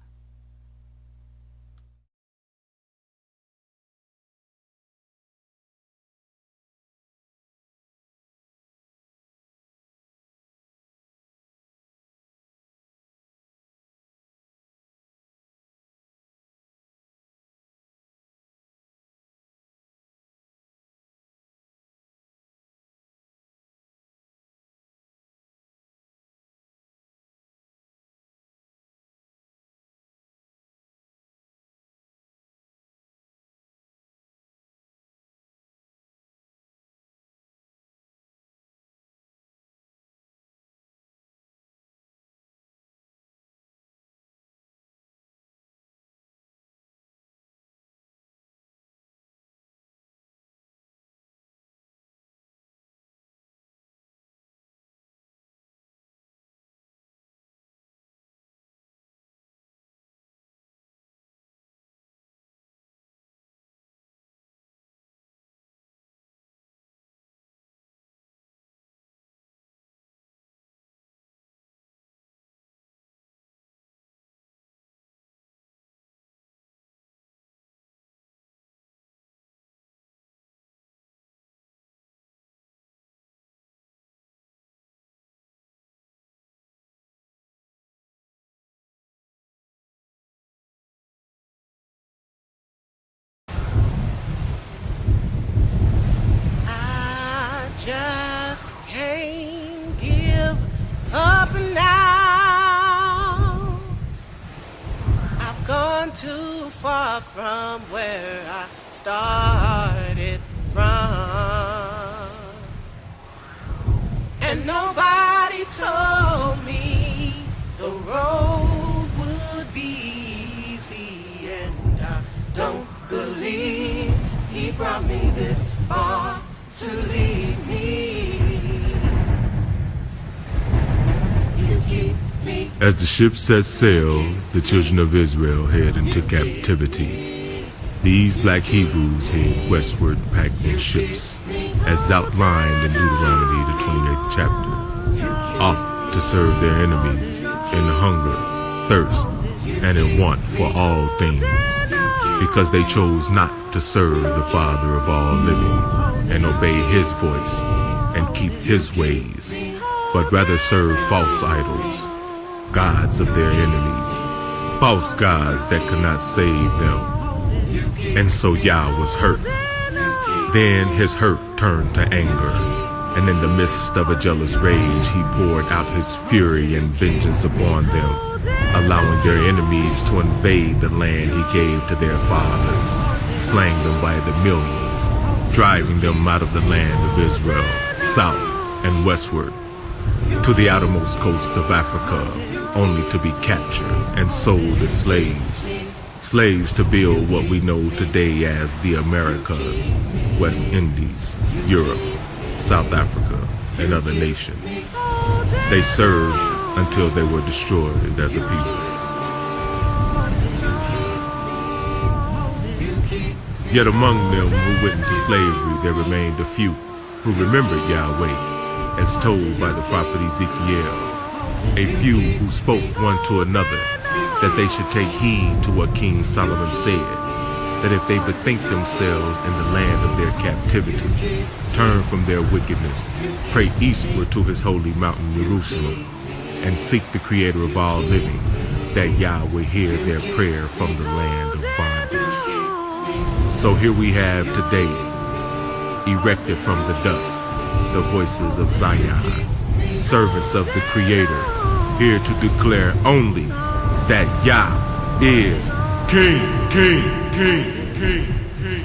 just can't give up now. I've gone too far from where I started from, and nobody told me the road would be easy, and I don't believe he brought me this far to leave me. You keep me.
As the ship set sail, the children of Israel head into captivity. These black Hebrews head westward packed in ships, as outlined in Deuteronomy, the 28th chapter, off to serve their enemies in hunger, thirst, and in want for all things, because they chose not to serve the Father of all living and obey his voice and keep his ways, but rather serve false idols, gods of their enemies, false gods that could not save them. And so Yah was hurt. Then his hurt turned to anger, and in the midst of a jealous rage he poured out his fury and vengeance upon them, allowing their enemies to invade the land he gave to their fathers, slaying them by the millions, driving them out of the land of Israel, south and westward, to the outermost coast of Africa, only to be captured and sold as slaves. Slaves to build what we know today as the Americas, West Indies, Europe, South Africa, and other nations. They served until they were destroyed as a people. Yet among them who went into slavery there remained a few who remembered Yahweh, as told by the prophet Ezekiel, a few who spoke one to another that they should take heed to what King Solomon said, that if they bethink themselves in the land of their captivity, turn from their wickedness, pray eastward to his holy mountain Jerusalem, and seek the Creator of all living, that Yah will hear their prayer from the land of bondage. So here we have today, erected from the dust, the voices of Zion, servants of the Creator, here to declare only that Yah is King, King, King, King, King.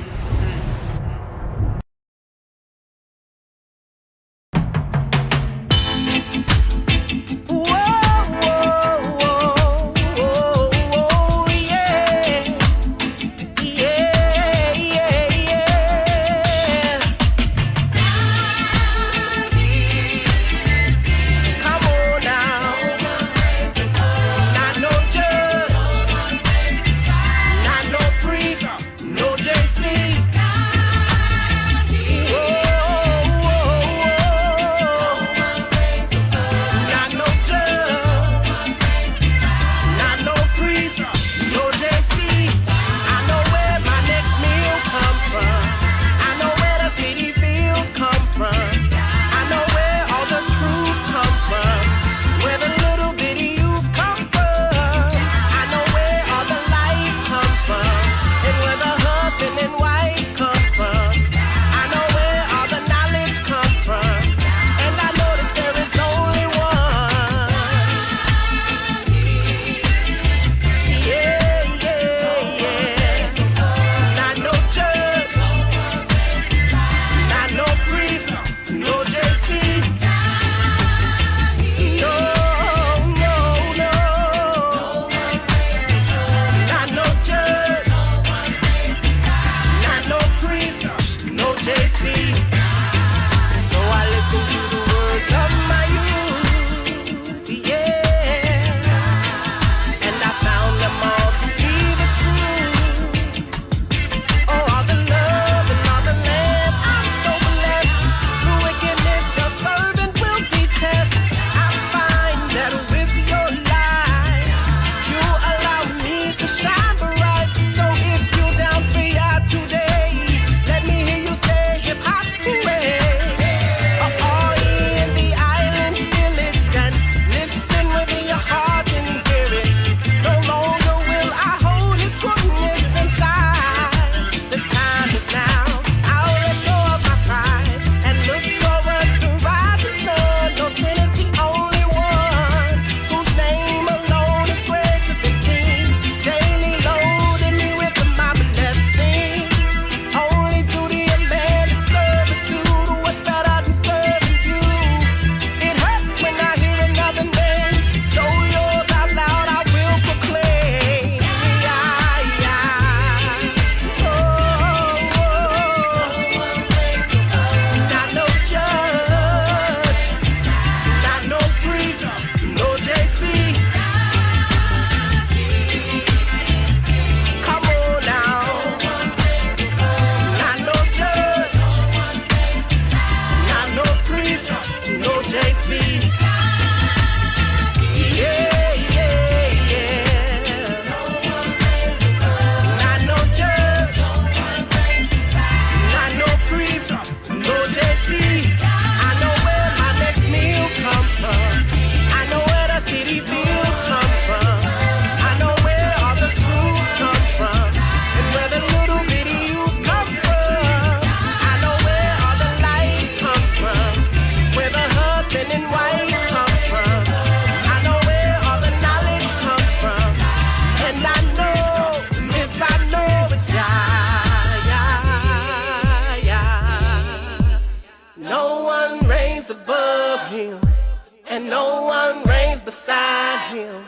No No one reigns above him, and no one reigns beside him.